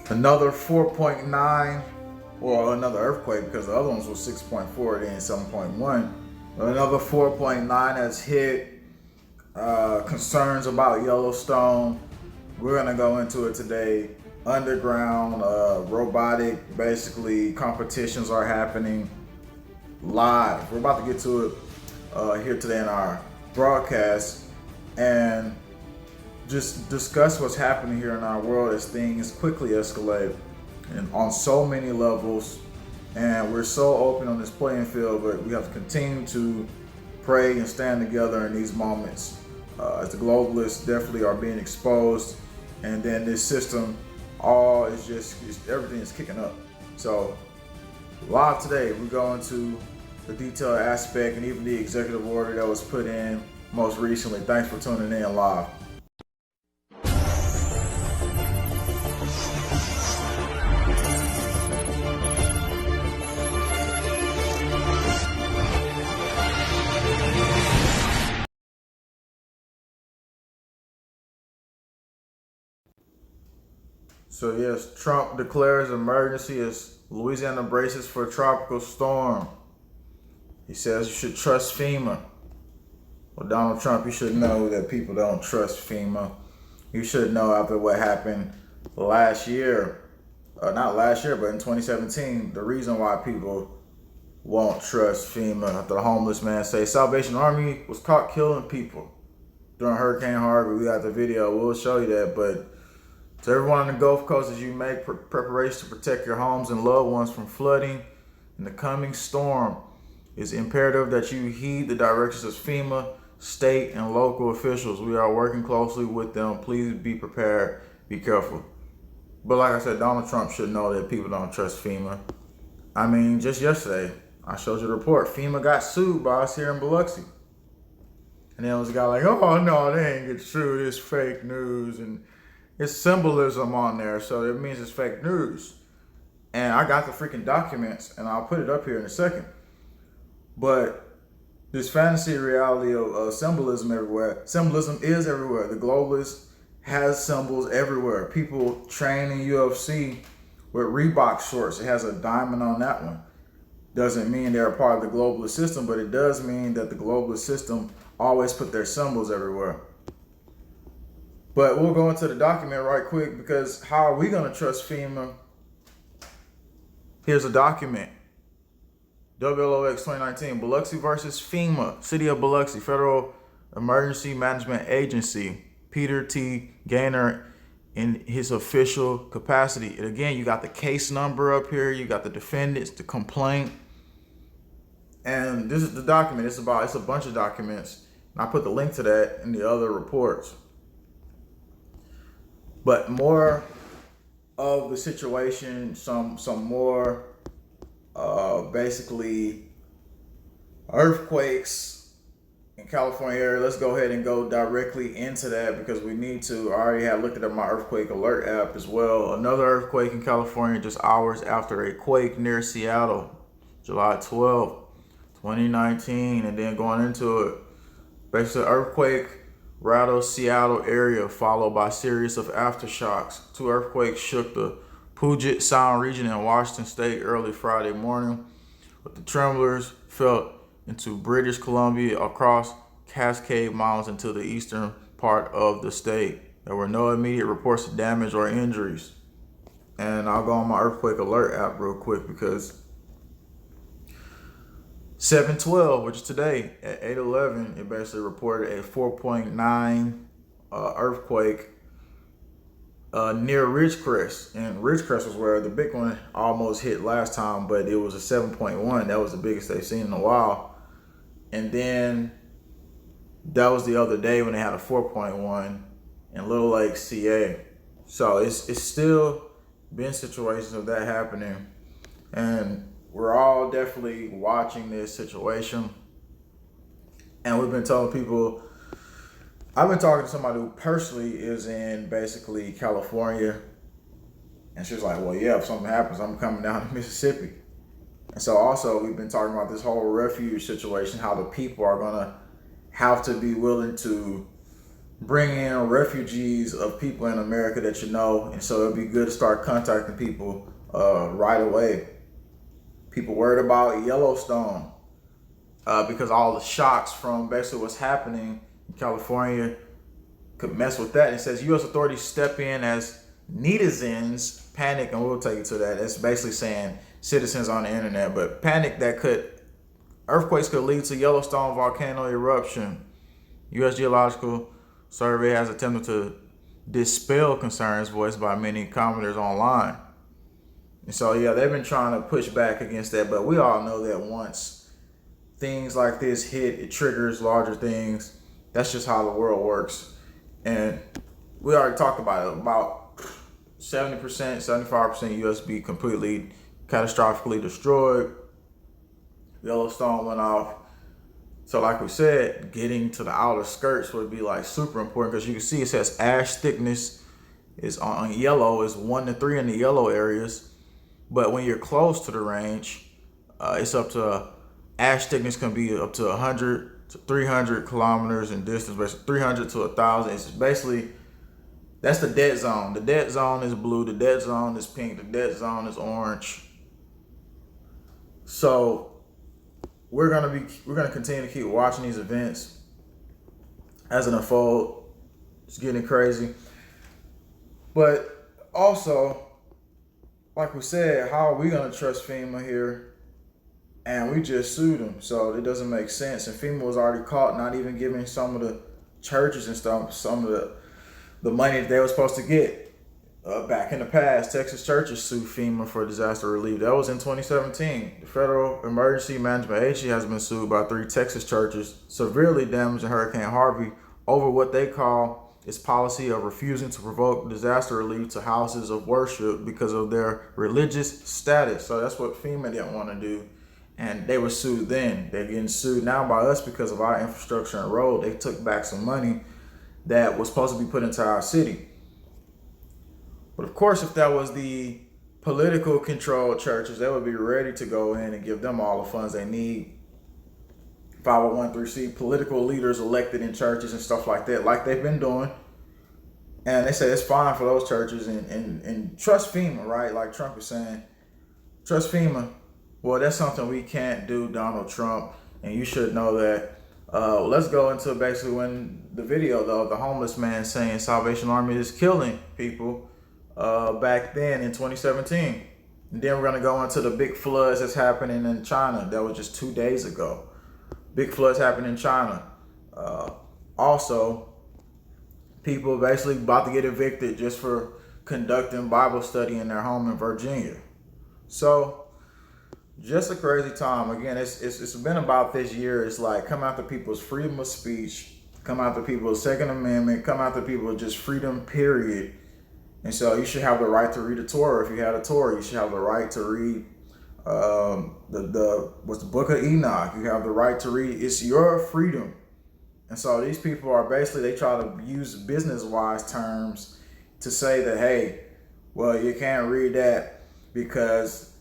Another 4.9, or another earthquake, because the other ones were 6.4, then 7.1. Another 4.9 has hit. Concerns about Yellowstone. We're gonna go into it today. Underground, robotic, basically competitions are happening live. We're about to get to it here today in our broadcast and just discuss what's happening here in our world as things quickly escalate and on so many levels. And we're so open on this playing field, but we have to continue to pray and stand together in these moments as the globalists definitely are being exposed. And then this system, everything is kicking up. So live today, we go into the detailed aspect and even the executive order that was put in most recently. Thanks for tuning in live. So yes, Trump declares emergency as Louisiana braces for a tropical storm. He says you should trust FEMA. Well, Donald Trump, you should know that people don't trust FEMA. You should know after what happened last year, not last year, but in 2017, the reason why people won't trust FEMA. After the homeless man say Salvation Army was caught killing people during Hurricane Harvey. We got the video. We'll show you that, but to everyone on the Gulf Coast, as you make preparations to protect your homes and loved ones from flooding in the coming storm, it's imperative that you heed the directions of FEMA, state, and local officials. We are working closely with them. Please be prepared. Be careful. But like I said, Donald Trump should know that people don't trust FEMA. I mean, just yesterday, I showed you the report. FEMA got sued by us here in Biloxi. And then was a guy like, oh, no, they ain't get sued. It's fake news. And it's symbolism on there, so it means it's fake news. And I got the freaking documents, and I'll put it up here in a second. But this fantasy reality of symbolism everywhere. Symbolism is everywhere. The globalist has symbols everywhere. People train in UFC with Reebok shorts. It has a diamond on that one. Doesn't mean they're a part of the globalist system, but it does mean that the globalist system always put their symbols everywhere. But we'll go into the document right quick, because how are we going to trust FEMA? Here's a document. WLOX 2019, Biloxi versus FEMA, City of Biloxi, Federal Emergency Management Agency, Peter T. Gaynor in his official capacity. And again, you got the case number up here, you got the defendants, the complaint. And this is the document. It's a bunch of documents. And I put the link to that in the other reports. But more of the situation, some more basically earthquakes in California area. Let's go ahead and go directly into that because we need to. I already had looked at my earthquake alert app as well. Another earthquake in California just hours after a quake near Seattle, July 12th, 2019. And then going into it, basically earthquake rattled Seattle area, followed by a series of aftershocks. Two earthquakes shook the Puget Sound region in Washington State early Friday morning, with the tremblers felt into British Columbia across Cascade Mountains into the eastern part of the state. There were no immediate reports of damage or injuries. And I'll go on my earthquake alert app real quick because 7:12, which is today, at 8:11, it basically reported a 4.9 earthquake near Ridgecrest. And Ridgecrest was where the big one almost hit last time, but it was a 7.1. That was the biggest they've seen in a while. And then that was the other day when they had a 4.1 in Little Lake, CA. So it's still been situations of that happening. And we're all definitely watching this situation. And we've been telling people, I've been talking to somebody who personally is in basically California. And she's like, well, yeah, if something happens, I'm coming down to Mississippi. And so also we've been talking about this whole refuge situation, how the people are going to have to be willing to bring in refugees of people in America that you know, and so it'd be good to start contacting people right away. People worried about Yellowstone because all the shocks from basically what's happening in California could mess with that. It says U.S. authorities step in as netizens panic, and we'll take you to that. It's basically saying citizens on the internet, but panic that earthquakes could lead to Yellowstone volcano eruption. U.S. Geological Survey has attempted to dispel concerns voiced by many commenters online. And so, yeah, they've been trying to push back against that, but we all know that once things like this hit, it triggers larger things. That's just how the world works. And we already talked about it. About 70%, 75% US be completely catastrophically destroyed. Yellowstone went off. So like we said, getting to the outer skirts would be like super important, because you can see it says ash thickness is on yellow is 1 to 3 in the yellow areas. But when you're close to the range, it's up to ash thickness can be up to 100 to 300 kilometers in distance, basically 300 to 1,000. It's basically, that's the dead zone. The dead zone is blue, the dead zone is pink, the dead zone is orange. So we're gonna continue to keep watching these events as it unfold. It's getting crazy. But also, like we said, how are we gonna trust FEMA here? And we just sued them, so it doesn't make sense. And FEMA was already caught not even giving some of the churches and stuff some of the money that they were supposed to get. Back in the past, Texas churches sued FEMA for disaster relief. That was in 2017. The Federal Emergency Management Agency has been sued by 3 Texas churches severely damaged in Hurricane Harvey over what they call its policy of refusing to provoke disaster relief to houses of worship because of their religious status. So that's what FEMA didn't want to do. And they were sued then. They're getting sued now by us because of our infrastructure and road. They took back some money that was supposed to be put into our city. But of course, if that was the political controlled churches, they would be ready to go in and give them all the funds they need. 501(c) political leaders elected in churches and stuff like that, like they've been doing. And they say it's fine for those churches and trust FEMA, right? Like Trump is saying, trust FEMA. Well, that's something we can't do, Donald Trump, and you should know that. Let's go into basically when the video, though, of the homeless man saying Salvation Army is killing people back then in 2017. And then we're going to go into the big floods that's happening in China. That was just 2 days ago. Big floods happening in China. Also, people basically about to get evicted just for conducting Bible study in their home in Virginia. So, just a crazy time. Again, it's been about this year. It's like come after people's freedom of speech, come after people's Second Amendment, come after people's just freedom, period. And so you should have the right to read a Torah. If you had a Torah, you should have the right to read the Book of Enoch. You have the right to read. It's your freedom. And so these people are basically, they try to use business-wise terms to say that, hey, well, you can't read that because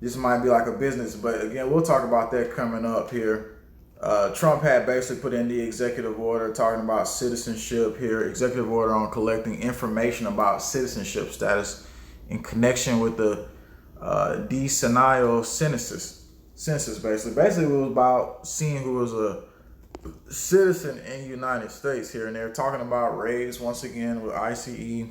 this might be like a business. But again, we'll talk about that coming up here. Trump had basically put in the executive order talking about citizenship here, executive order on collecting information about citizenship status in connection with the decennial census basically. Basically, it was about seeing who was a citizen in the United States here. And they're talking about raids once again with ICE,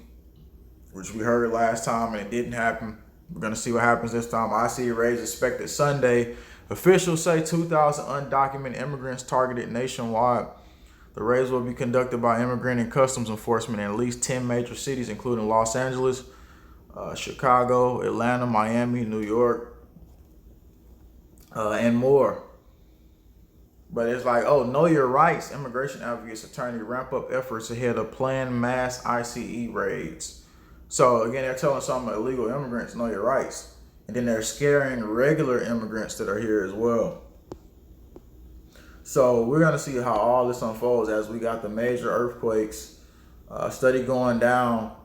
which we heard last time and it didn't happen. We're going to see what happens this time. ICE raids expected Sunday. Officials say 2,000 undocumented immigrants targeted nationwide. The raids will be conducted by immigrant and customs enforcement in at least 10 major cities, including Los Angeles, Chicago, Atlanta, Miami, New York, and more. But it's like, oh, know your rights. Immigration advocates attorney ramp up efforts ahead of planned mass ICE raids. So again, they're telling some illegal immigrants, know your rights. And then they're scaring regular immigrants that are here as well. So we're going to see how all this unfolds as we got the major earthquakes, study going down,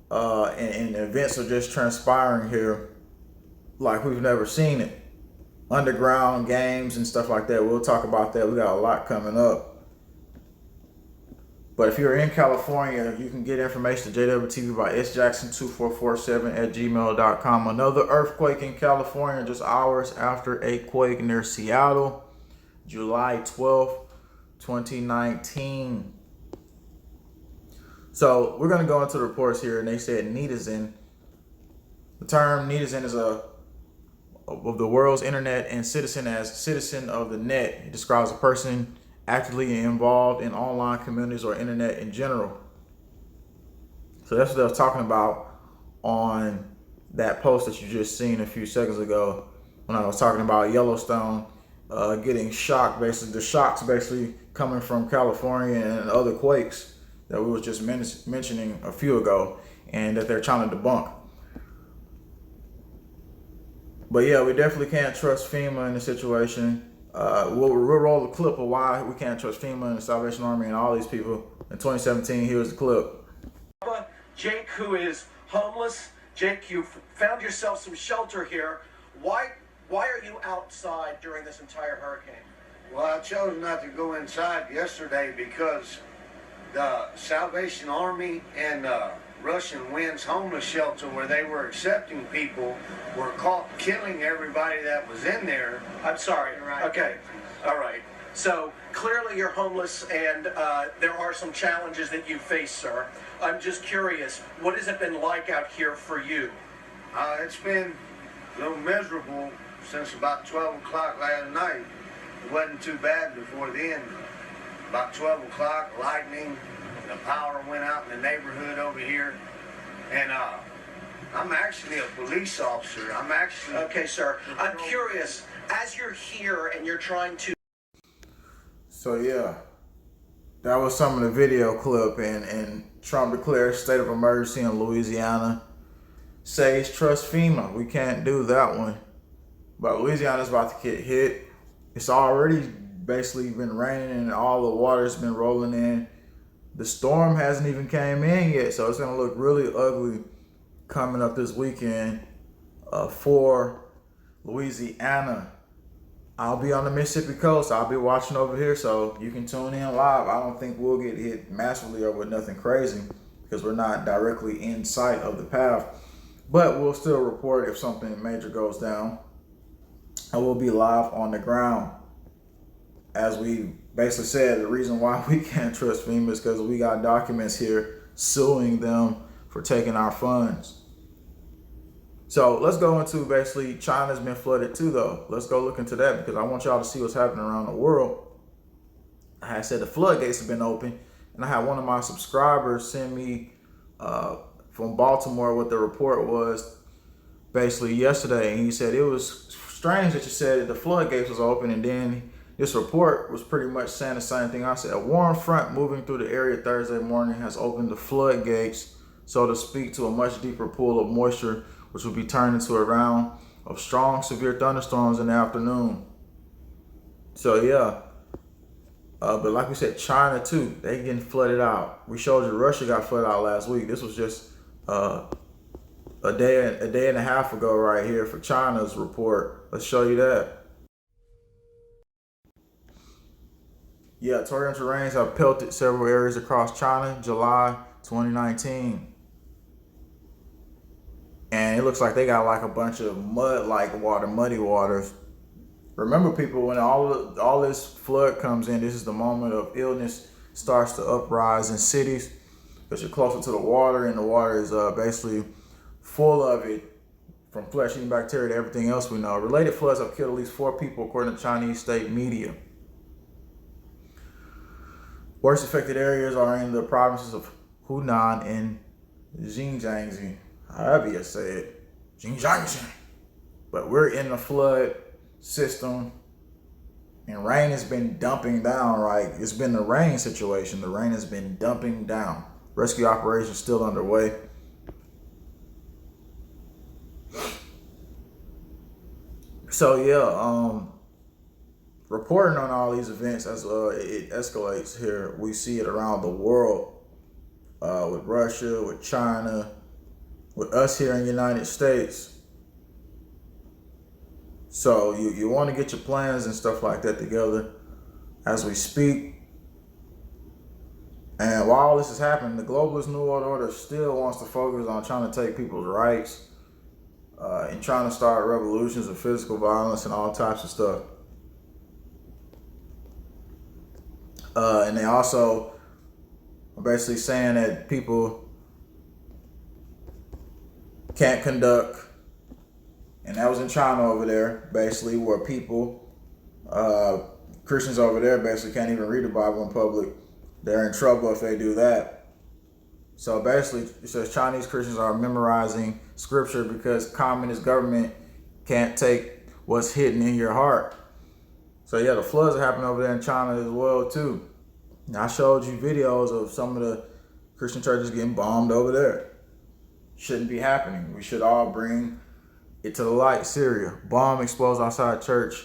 and events are just transpiring here like we've never seen it. Underground games and stuff like that. We'll talk about that. We got a lot coming up. But if you're in California, you can get information to JWTV by sjackson2447@gmail.com. Another earthquake in California just hours after a quake near Seattle, July 12th, 2019. So we're going to go into the reports here, and they said netizen. The term netizen is of the world's internet, and citizen as citizen of the net. It describes a person actively involved in online communities or internet in general. So that's what I was talking about on that post that you just seen a few seconds ago when I was talking about Yellowstone getting shocked. Basically, the shocks basically coming from California and other quakes that we was just mentioning a few ago, and that they're trying to debunk. But yeah, we definitely can't trust FEMA in the situation. We'll roll the clip of why we can't trust FEMA and the Salvation Army and all these people. In 2017, here's the clip. Jake, who is homeless. Jake, you found yourself some shelter here. Why are you outside during this entire hurricane? Well, I chose not to go inside yesterday because the Salvation Army and Russian Winds homeless shelter, where they were accepting people, were caught killing everybody that was in there. I'm sorry. Right. Okay. All right. So clearly you're homeless, and there are some challenges that you face, sir. I'm just curious, what has it been like out here for you? It's been a little miserable since about 12 o'clock last night. It wasn't too bad before then. About 12 o'clock, lightning, the power went out in the neighborhood over here. And I'm actually a police officer. Okay, sir. I'm curious, as you're here and you're trying to... So yeah, that was some of the video clip, and Trump declares state of emergency in Louisiana. Says trust FEMA. We can't do that one. But Louisiana's about to get hit. It's already basically been raining and all the water's been rolling in. The storm hasn't even came in yet, so it's gonna look really ugly coming up this weekend for Louisiana. I'll be on the Mississippi coast. I'll be watching over here, so you can tune in live. I don't think we'll get hit massively or with nothing crazy because we're not directly in sight of the path. But we'll still report if something major goes down. And we'll be live on the ground. As we basically said, the reason why we can't trust FEMA is because we got documents here suing them for taking our funds. So let's go into basically China's been flooded too, though. Let's go look into that because I want y'all to see what's happening around the world. I said the floodgates have been open, and I had one of my subscribers send me from Baltimore what the report was basically yesterday, and he said it was strange that you said the floodgates was open, and then this report was pretty much saying the same thing I said. A warm front moving through the area Thursday morning has opened the floodgates, so to speak, to a much deeper pool of moisture, which will be turned into a round of strong, severe thunderstorms in the afternoon. So yeah, but like we said, China too, they getting flooded out. We showed you Russia got flooded out last week. This was just a day and a half ago right here for China's report. Let's show you that. Yeah, torrential rains have pelted several areas across China, July 2019. And it looks like they got like a bunch of muddy waters. Remember, people, when all this flood comes in, this is the moment of illness starts to uprise in cities because you're closer to the water, and the water is basically full of it, from flesh-eating bacteria to everything else we know. Related floods have killed at least 4 people, according to Chinese state media. Worst affected areas are in the provinces of Hunan and Xinjiang, however you say it, Xinjiang. But we're in the flood system, and rain has been dumping down, right? It's been the rain situation. The rain has been dumping down. Rescue operations still underway. So yeah, reporting on all these events as it escalates here, we see it around the world, with Russia, with China, with us here in the United States. So you want to get your plans and stuff like that together as we speak. And while all this is happening, the globalist New World Order still wants to focus on trying to take people's rights and trying to start revolutions of physical violence and all types of stuff. And they also are basically saying that people can't conduct, and that was in China over there, basically, where people, Christians over there basically can't even read the Bible in public. They're in trouble if they do that. So basically, it says Chinese Christians are memorizing scripture because communist government can't take what's hidden in your heart. So yeah, the floods are happening over there in China as well too. And I showed you videos of some of the Christian churches getting bombed over there. Shouldn't be happening. We should all bring it to the light. Syria, bomb exposed outside church,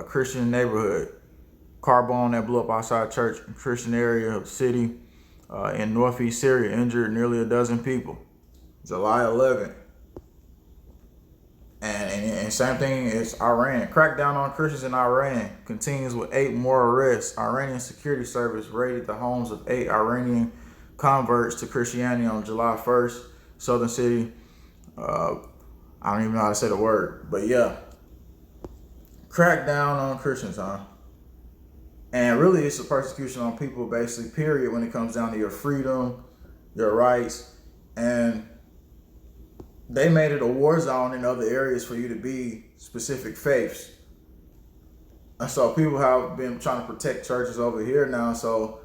Christian neighborhood. Car bomb that blew up outside church, Christian area of the city in northeast Syria, injured nearly a dozen people. July 11th. And same thing is Iran. Crackdown on Christians in Iran continues with 8 more arrests. Iranian security service raided the homes of 8 Iranian converts to Christianity on July 1st. Southern city. I don't even know how to say the word, but yeah. Crackdown on Christians, huh? And really, it's a persecution on people, basically, period, when it comes down to your freedom, your rights. And they made it a war zone in other areas for you to be specific faiths. And so people have been trying to protect churches over here now. So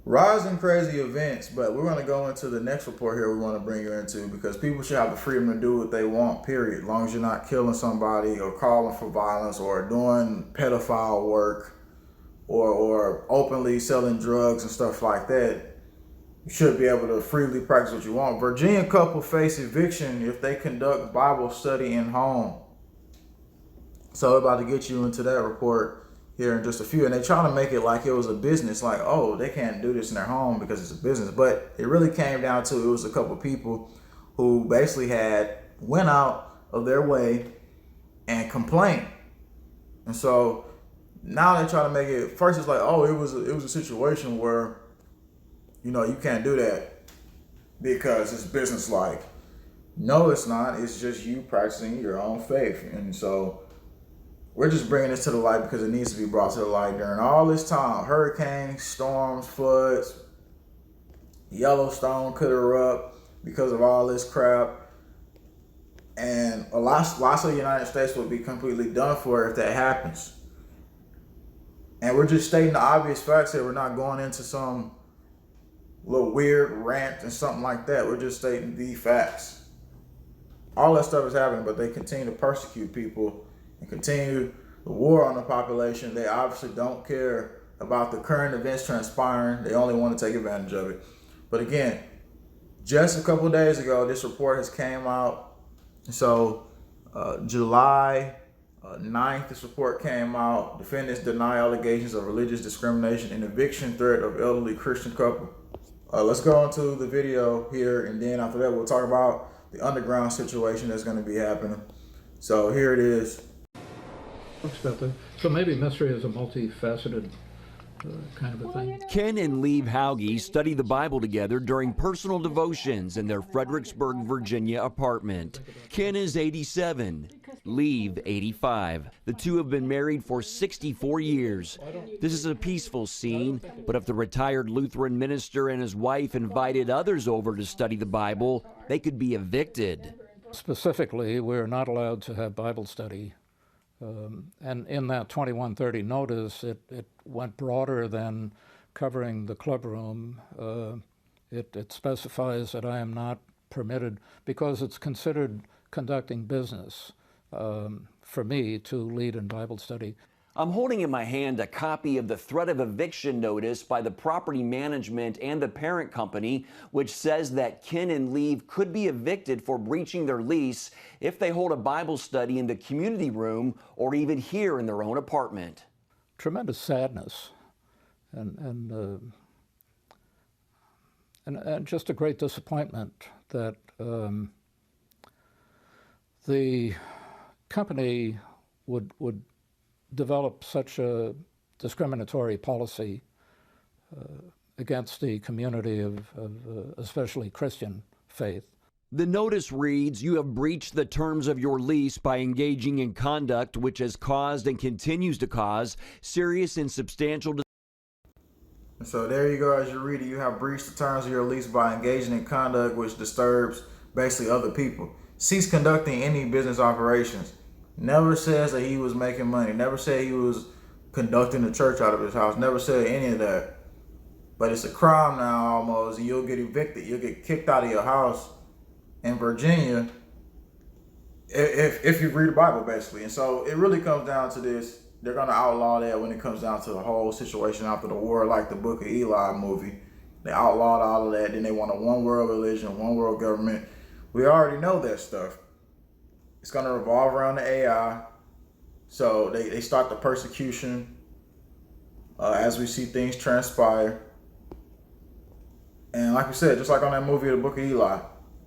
rising crazy events, but we're going to go into the next report here we want to bring you into, because people should have the freedom to do what they want, period. As long as you're not killing somebody or calling for violence or doing pedophile work or openly selling drugs and stuff like that. You should be able to freely practice what you want. Virginia couple face eviction if they conduct Bible study in home. So we're about to get you into that report here in just a few. And they trying to make it like it was a business, like, oh, they can't do this in their home because it's a business. But it really came down to, it was a couple people who basically went out of their way and complained. And so now they try to make it, first it's like, oh, it was a situation where, you can't do that because it's business-like. No, it's not. It's just you practicing your own faith. And so we're just bringing this to the light because it needs to be brought to the light during all this time. Hurricanes, storms, floods, Yellowstone could erupt because of all this crap. And lots of the United States would be completely done for if that happens. And we're just stating the obvious facts here. We're not going into some little weird rant and something like that. We're just stating the facts. All that stuff is happening, but they continue to persecute people and continue the war on the population. They obviously don't care about the current events transpiring. They only want to take advantage of it. But again, just a couple of days ago, this report has came out. So July 9th, this report came out. Defendants deny allegations of religious discrimination and eviction threat of elderly Christian couple. Let's go into the video here, and then after that, we'll talk about the underground situation that's going to be happening. So here it is. So maybe mystery is a multifaceted kind of a thing. Ken and Lieve Hauge study the Bible together during personal devotions in their Fredericksburg, Virginia apartment. Ken is 87, Lieve 85. The two have been married for 64 years. This is a peaceful scene, but if the retired Lutheran minister and his wife invited others over to study the Bible, they could be evicted. Specifically, we're not allowed to have Bible study. And in that 2130 notice, it went broader than covering the club room. It specifies that I am not permitted, because it's considered conducting business for me to lead in Bible study. I'm holding in my hand a copy of the threat of eviction notice by the property management and the parent company, which says that Ken and Lieve could be evicted for breaching their lease if they hold a Bible study in the community room or even here in their own apartment. Tremendous sadness and just a great disappointment that the company would develop such a discriminatory policy against the community of especially Christian faith. The notice reads, "You have breached the terms of your lease by engaging in conduct which has caused and continues to cause serious and substantial." So there you go, as you read it, you have breached the terms of your lease by engaging in conduct which disturbs basically other people. Cease conducting any business operations. Never says that he was making money. Never said he was conducting the church out of his house. Never said any of that. But it's a crime now almost, and you'll get evicted. You'll get kicked out of your house in Virginia if you read the Bible, basically. And so it really comes down to this. They're going to outlaw that when it comes down to the whole situation after the war, like the Book of Eli movie. They outlawed all of that. Then they want a one world religion, one world government. We already know that stuff. It's going to revolve around the AI. So they start the persecution as we see things transpire. And like we said, just like on that movie, The Book of Eli,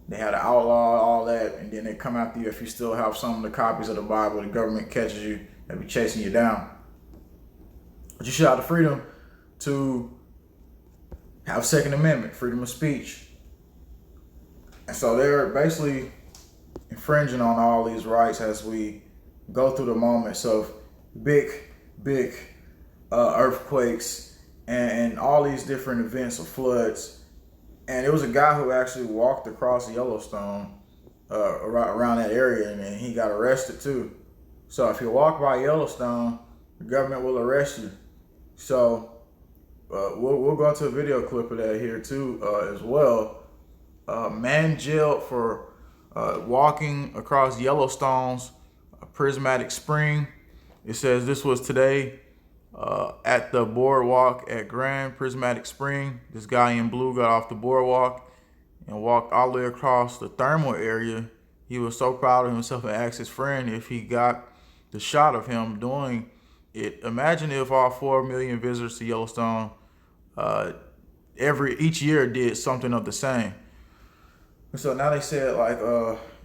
they had to outlaw all that, and then they come after you if you still have some of the copies of the Bible. The government catches you, they be chasing you down. But you should have the freedom to have Second Amendment, freedom of speech. And so they're basically infringing on all these rights as we go through the moments of big earthquakes and all these different events of floods. And it was a guy who actually walked across Yellowstone around that area, and he got arrested too. So if you walk by Yellowstone, the government will arrest you. So we'll go into a video clip of that here too as well. Man jailed for walking across Yellowstone's prismatic spring. It says this was today at the boardwalk at Grand Prismatic Spring. This guy in blue got off the boardwalk and walked all the way across the thermal area. He was so proud of himself and asked his friend if he got the shot of him doing it. Imagine if all 4 million visitors to Yellowstone each year did something of the same. So now they said like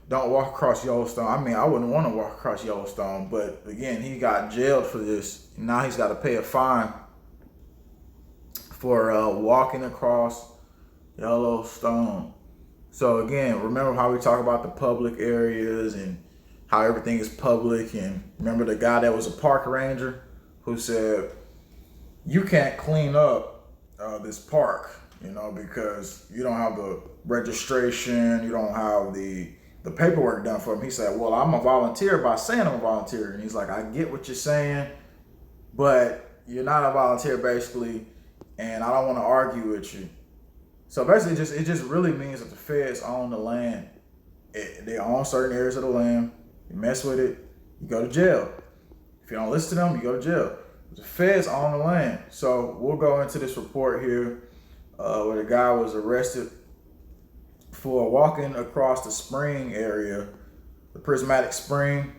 don't walk across Yellowstone. I mean, I wouldn't want to walk across Yellowstone, but again, he got jailed for this. Now he's got to pay a fine for walking across Yellowstone. So again, remember how we talk about the public areas and how everything is public. And remember the guy that was a park ranger who said, you can't clean up this park, because you don't have the registration, you don't have the paperwork done for him. He said, well, I'm a volunteer by saying I'm a volunteer. And he's like, I get what you're saying, but you're not a volunteer basically, and I don't want to argue with you. So basically it just really means that the feds own the land. They own certain areas of the land. You mess with it, you go to jail. If you don't listen to them, you go to jail. The feds own the land. So we'll go into this report here where the guy was arrested for walking across the spring area, the Prismatic Spring.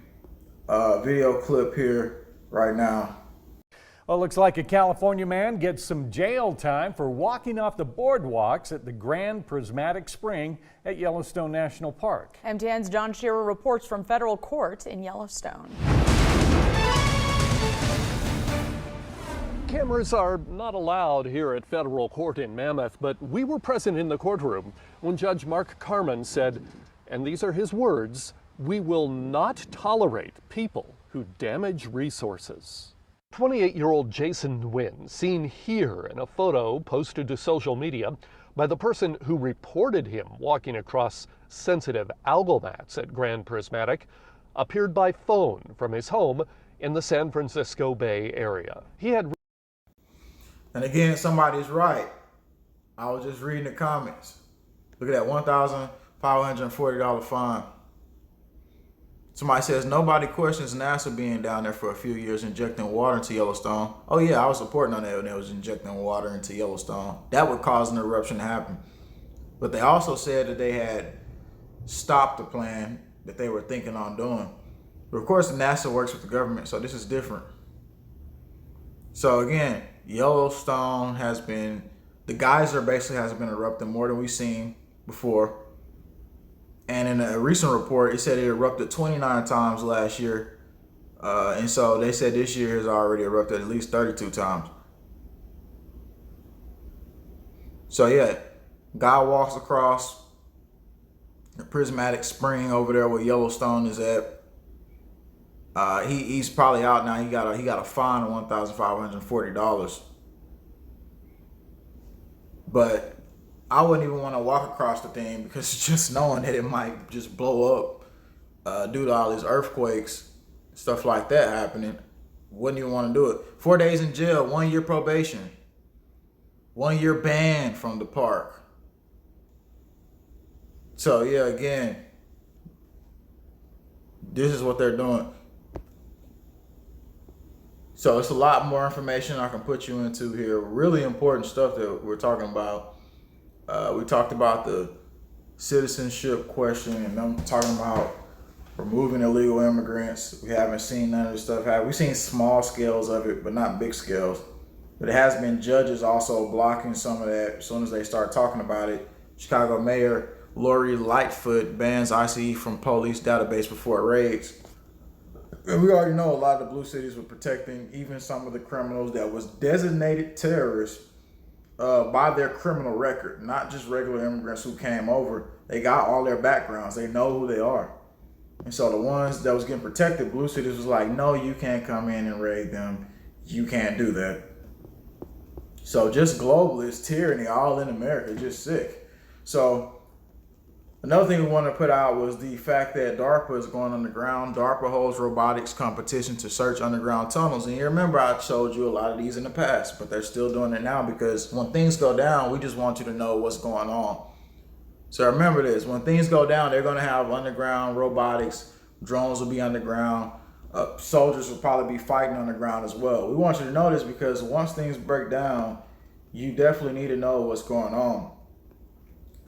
Video clip here right now. Well, it looks like a California man gets some jail time for walking off the boardwalks at the Grand Prismatic Spring at Yellowstone National Park. MTN's John Shearer reports from federal court in Yellowstone. Cameras are not allowed here at federal court in Mammoth, but we were present in the courtroom when Judge Mark Carman said, and these are his words, "We will not tolerate people who damage resources." 28-year-old Jason Nguyen, seen here in a photo posted to social media by the person who reported him walking across sensitive algal mats at Grand Prismatic, appeared by phone from his home in the San Francisco Bay Area. He had. And again, somebody's right. I was just reading the comments. Look at that $1,540 fine. Somebody says, nobody questions NASA being down there for a few years injecting water into Yellowstone. Oh yeah, I was reporting on that when they was injecting water into Yellowstone. That would cause an eruption to happen. But they also said that they had stopped the plan that they were thinking on doing. But of course, NASA works with the government, so this is different. So again, Yellowstone the geyser basically has been erupting more than we've seen before. And in a recent report, it said it erupted 29 times last year. And so they said this year has already erupted at least 32 times. So yeah, guy walks across the prismatic spring over there where Yellowstone is at. He's probably out now. He got a fine of $1,540. But I wouldn't even want to walk across the thing because just knowing that it might just blow up due to all these earthquakes, stuff like that happening, wouldn't even want to do it. 4 days in jail, 1 year probation, 1 year ban from the park. So yeah, again, this is what they're doing. So it's a lot more information I can put you into here. Really important stuff that we're talking about. We talked about the citizenship question, and I'm talking about removing illegal immigrants. We haven't seen none of this stuff happen. We've seen small scales of it, but not big scales. But it has been judges also blocking some of that as soon as they start talking about it. Chicago Mayor Lori Lightfoot bans ICE from police database before raids. And we already know a lot of the blue cities were protecting even some of the criminals that was designated terrorists by their criminal record, not just regular immigrants who came over. They got all their backgrounds. They know who they are. And so the ones that was getting protected, blue cities was like, no, you can't come in and raid them. You can't do that. So just globalist tyranny all in America, just sick. So another thing we wanted to put out was the fact that DARPA is going underground. DARPA holds robotics competition to search underground tunnels. And you remember I showed you a lot of these in the past, but they're still doing it now because when things go down, we just want you to know what's going on. So remember this, when things go down, they're going to have underground robotics. Drones will be underground. Soldiers will probably be fighting underground as well. We want you to know this because once things break down, you definitely need to know what's going on.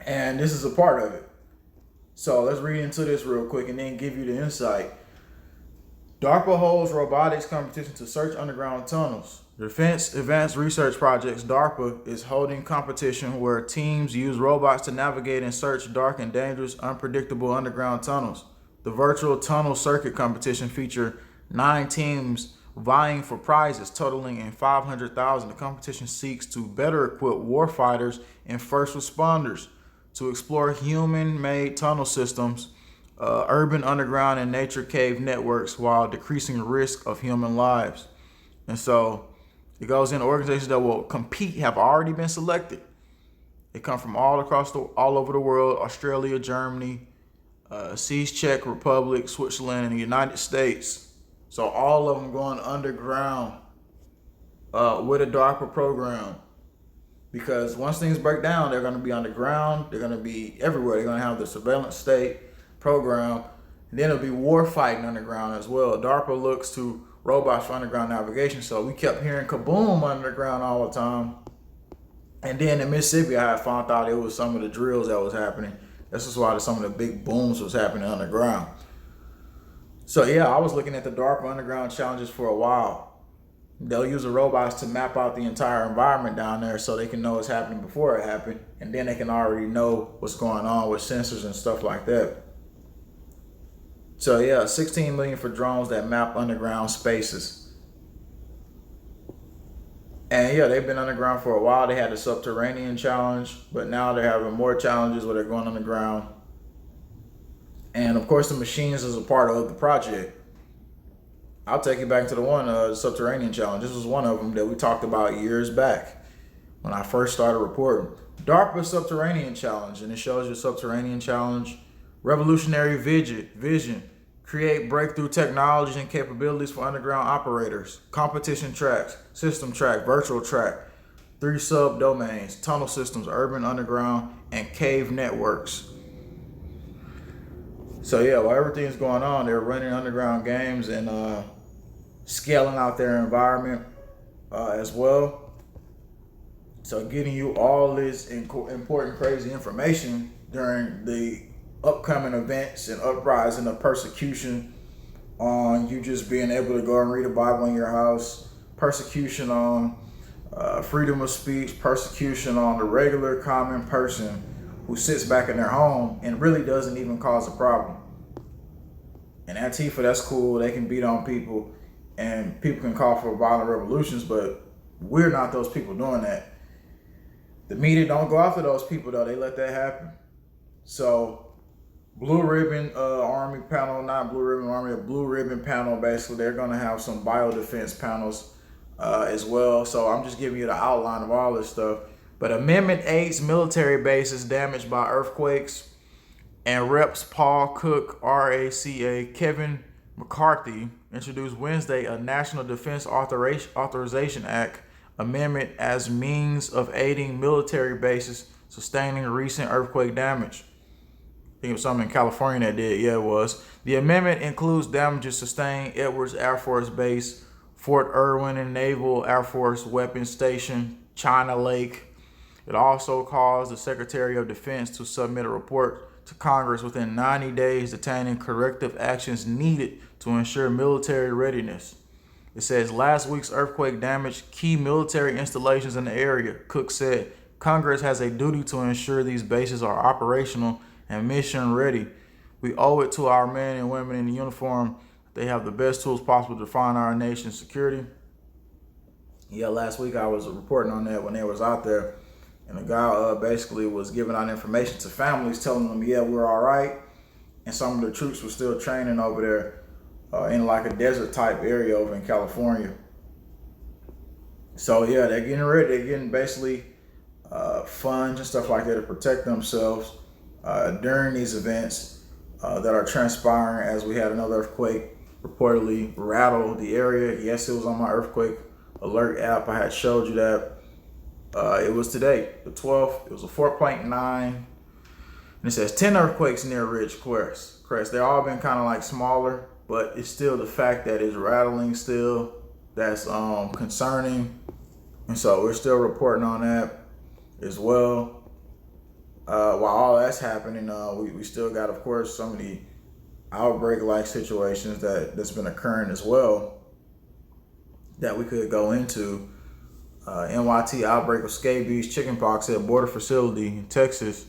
And this is a part of it. So let's read into this real quick and then give you the insight. DARPA holds robotics competition to search underground tunnels. Defense Advanced Research Projects, DARPA, is holding competition where teams use robots to navigate and search dark and dangerous, unpredictable underground tunnels. The virtual tunnel circuit competition featured 9 teams vying for prizes totaling in $500,000. The competition seeks to better equip warfighters and first responders to explore human-made tunnel systems, urban underground and nature cave networks while decreasing risk of human lives. And so it goes in organizations that will compete have already been selected. They come from all over the world: Australia, Germany, Czech Republic, Switzerland, and the United States. So all of them going underground with a DARPA program. Because once things break down, they're going to be underground. They're going to be everywhere. They're going to have the surveillance state program. And then it'll be war fighting underground as well. DARPA looks to robots for underground navigation. So we kept hearing kaboom underground all the time. And then in Mississippi, I found out it was some of the drills that was happening. This is why some of the big booms was happening underground. So yeah, I was looking at the DARPA underground challenges for a while. They'll use the robots to map out the entire environment down there so they can know what's happening before it happened. And then they can already know what's going on with sensors and stuff like that. So yeah, $16 million for drones that map underground spaces. And yeah, they've been underground for a while. They had the subterranean challenge, but now they're having more challenges where they're going underground. And of course, the machines is a part of the project. I'll take you back to the subterranean challenge. This was one of them that we talked about years back when I first started reporting. DARPA Subterranean Challenge, and it shows you Subterranean Challenge. Revolutionary vision. Create breakthrough technologies and capabilities for underground operators. Competition tracks, system track, virtual track. 3 subdomains: tunnel systems, urban underground, and cave networks. So yeah, while everything's going on, they're running underground games and scaling out their environment as well. So getting you all this important, crazy information during the upcoming events and uprising of persecution on you just being able to go and read a Bible in your house, persecution on freedom of speech, persecution on the regular common person who sits back in their home and really doesn't even cause a problem. And Antifa, that's cool. They can beat on people and people can call for violent revolutions, but we're not those people doing that. The media don't go after those people though. They let that happen. So Blue Ribbon Army panel, not Blue Ribbon Army, a Blue Ribbon panel, basically, they're going to have some biodefense panels as well. So I'm just giving you the outline of all this stuff. But Amendment 8's military bases damaged by earthquakes, and Reps Paul Cook, RACA, Kevin McCarthy introduced Wednesday a National Defense Authorization Act amendment as means of aiding military bases sustaining recent earthquake damage. I think it was something in California that did. Yeah, it was. The amendment includes damages sustained Edwards Air Force Base, Fort Irwin and Naval Air Force Weapons Station, China Lake. It also calls the Secretary of Defense to submit a report to Congress within 90 days detailing corrective actions needed to ensure military readiness. It says last week's earthquake damaged key military installations in the area. Cook said Congress has a duty to ensure these bases are operational and mission ready. We owe it to our men and women in uniform. They have the best tools possible to define our nation's security. Yeah, last week I was reporting on that when they was out there, and the guy basically was giving out information to families, telling them, yeah, we're all right. And some of the troops were still training over there in like a desert type area over in California. So yeah, they're getting ready. They're getting basically funds and stuff like that to protect themselves during these events that are transpiring, as we had another earthquake reportedly rattle the area. Yes, it was on my earthquake alert app. I had showed you that. It was today, the 12th. It was a 4.9. And it says 10 earthquakes near Ridge Crest. They've all been kind of like smaller, but it's still the fact that it's rattling still that's concerning. And so we're still reporting on that as well. While all that's happening, we still got, of course, some of the outbreak-like situations that's been occurring as well that we could go into. NYT outbreak of scabies, chickenpox at border facility in Texas.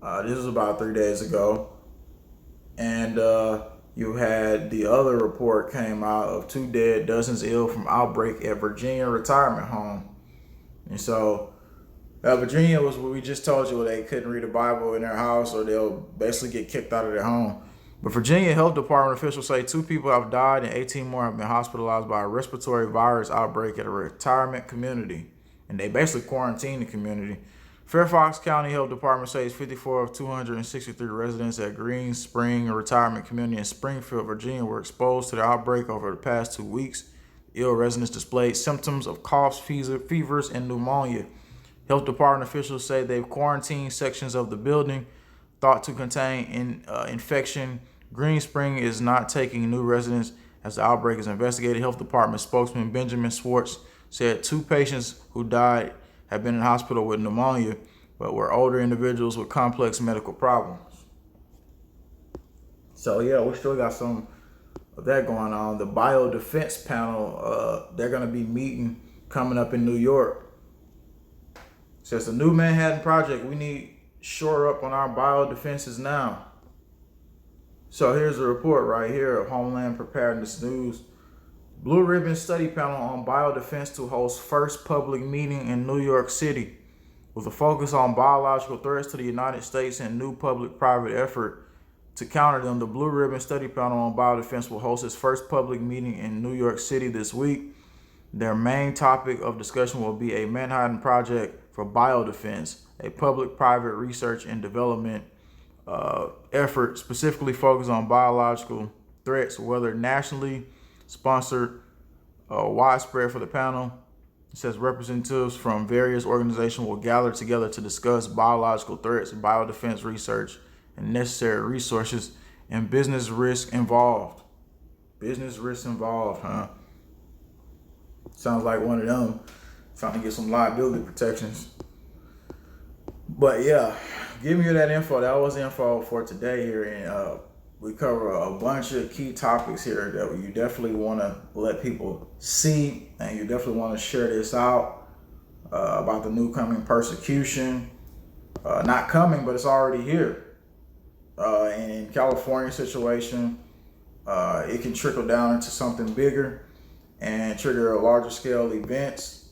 This was about 3 days ago. And you had the other report came out of 2 dead, dozens ill from outbreak at Virginia retirement home. And so Virginia was what we just told you, where they couldn't read the Bible in their house or they'll basically get kicked out of their home. But Virginia Health Department officials say 2 people have died and 18 more have been hospitalized by a respiratory virus outbreak at a retirement community. And they basically quarantined the community. Fairfax County Health Department says 54 of 263 residents at Green Spring, a retirement community in Springfield, Virginia, were exposed to the outbreak over the past 2 weeks. Ill residents displayed symptoms of coughs, fevers, and pneumonia. Health Department officials say they've quarantined sections of the building thought to contain infection. Green Spring is not taking new residents as the outbreak is investigated. Health Department spokesman Benjamin Schwartz said 2 patients who died have been in hospital with pneumonia, but were older individuals with complex medical problems. So yeah, we still got some of that going on. The biodefense panel, they're going to be meeting coming up in New York. It says the new Manhattan Project, we need shore up on our biodefenses now. So here's a report right here of Homeland Preparedness News. Blue Ribbon Study Panel on Biodefense to host first public meeting in New York City with a focus on biological threats to the United States and new public-private effort to counter them. The Blue Ribbon Study Panel on Biodefense will host its first public meeting in New York City this week. Their main topic of discussion will be a Manhattan Project for Biodefense, a public-private research and development effort specifically focused on biological threats, whether nationally sponsored or widespread. For the panel, it says representatives from various organizations will gather together to discuss biological threats, biodefense research, and necessary resources and business risk involved. Business risk involved, huh? Sounds like one of them trying to get some liability protections. But yeah, giving you that info. That was info for today here, and we cover a bunch of key topics here that you definitely want to let people see, and you definitely want to share this out about the new coming persecution. Not coming, but it's already here. And in California situation, it can trickle down into something bigger and trigger larger scale events,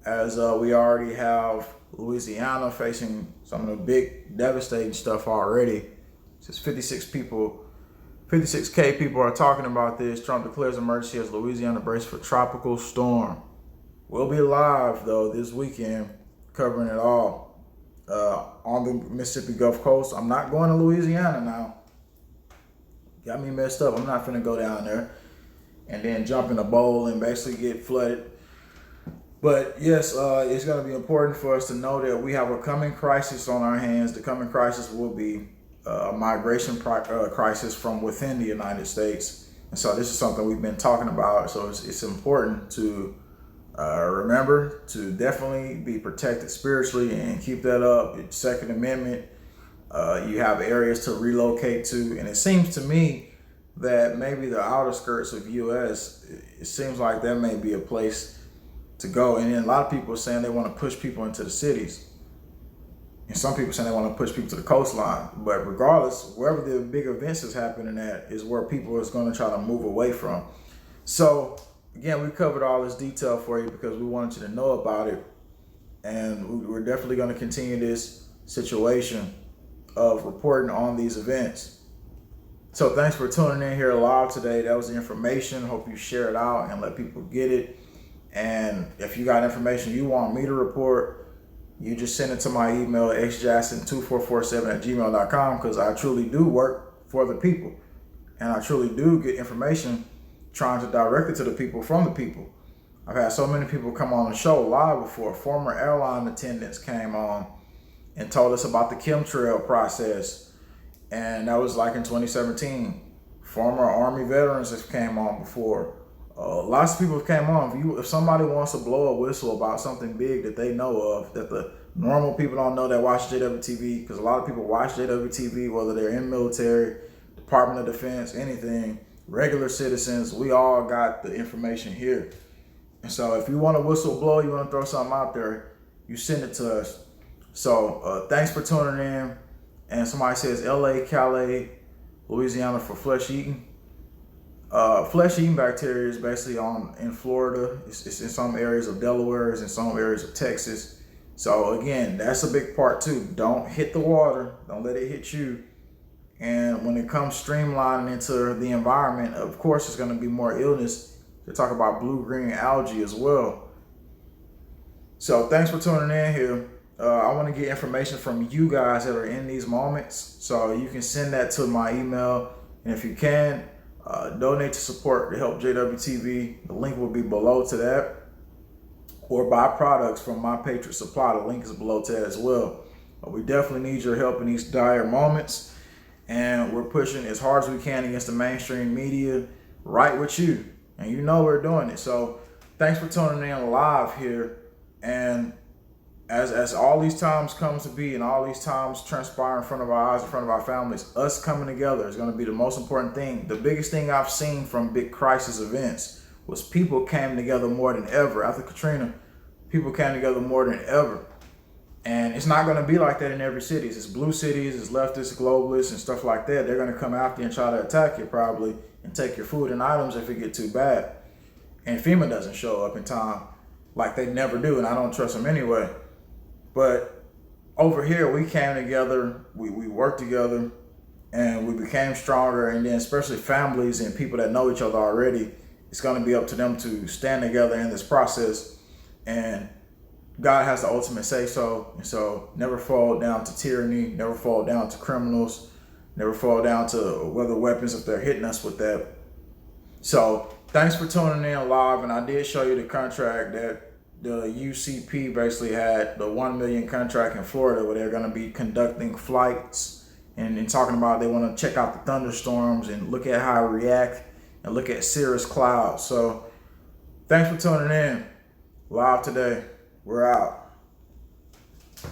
as we already have Louisiana facing some of the big devastating stuff already. Since 56K people are talking about this. Trump declares emergency as Louisiana braces for tropical storm. We'll be live though this weekend covering it all on the Mississippi Gulf Coast. I'm not going to Louisiana now. Got me messed up. I'm not finna go down there and then jump in a bowl and basically get flooded. But yes, it's going to be important for us to know that we have a coming crisis on our hands. The coming crisis will be a migration crisis from within the United States. And so this is something we've been talking about. So it's important to remember to definitely be protected spiritually and keep that up. It's Second Amendment. You have areas to relocate to. And it seems to me that maybe the outer skirts of U.S., it seems like that may be a place to go. And then a lot of people are saying they want to push people into the cities. And some people saying they want to push people to the coastline. But regardless, wherever the big events is happening at is where people is going to try to move away from. So again, we covered all this detail for you because we wanted you to know about it. And we're definitely going to continue this situation of reporting on these events. So thanks for tuning in here live today. That was the information. Hope you share it out and let people get it. And if you got information you want me to report, you just send it to my email, xjackson2447@gmail.com, because I truly do work for the people. And I truly do get information trying to direct it to the people from the people. I've had so many people come on the show live before. Former airline attendants came on and told us about the chemtrail process. And that was like in 2017. Former Army veterans have came on before. Lots of people have came on. If somebody wants to blow a whistle about something big that they know of, that the normal people don't know that watch JWTV, because a lot of people watch JWTV, whether they're in military, Department of Defense, anything, regular citizens, we all got the information here. And so if you want to whistle blow, you want to throw something out there, you send it to us. So thanks for tuning in. And somebody says LA, Calais, Louisiana for flesh eating. Flesh eating bacteria is basically in Florida. It's in some areas of Delaware. It's in some areas of Texas. So again, that's a big part too. Don't hit the water. Don't let it hit you. And when it comes streamlining into the environment, of course, there's going to be more illness. They talk about blue-green algae as well. So thanks for tuning in here. I want to get information from you guys that are in these moments. So you can send that to my email. And if you can, donate to support to help JWTV. The link will be below to that. Or buy products from My Patriot Supply. The link is below to that as well. We definitely need your help in these dire moments. And we're pushing as hard as we can against the mainstream media, right with you. And you know we're doing it. So thanks for tuning in live here. And as all these times comes to be and all these times transpire in front of our eyes, in front of our families, us coming together is going to be the most important thing. The biggest thing I've seen from big crisis events was people came together more than ever. After Katrina, people came together more than ever. And it's not going to be like that in every city. It's blue cities, it's leftists, globalists, and stuff like that. They're going to come after you and try to attack you probably and take your food and items if it get too bad. And FEMA doesn't show up in time like they never do, and I don't trust them anyway. But over here, we came together, we worked together, and we became stronger. And then especially families and people that know each other already, it's going to be up to them to stand together in this process. And God has the ultimate say so. And so never fall down to tyranny, never fall down to criminals, never fall down to whether weapons if they're hitting us with that. So thanks for tuning in live. And I did show you the contract that the UCP basically had, the 1 million contract in Florida, where they're going to be conducting flights and talking about they want to check out the thunderstorms and look at how it react and look at cirrus clouds. So thanks for tuning in live today. We're out.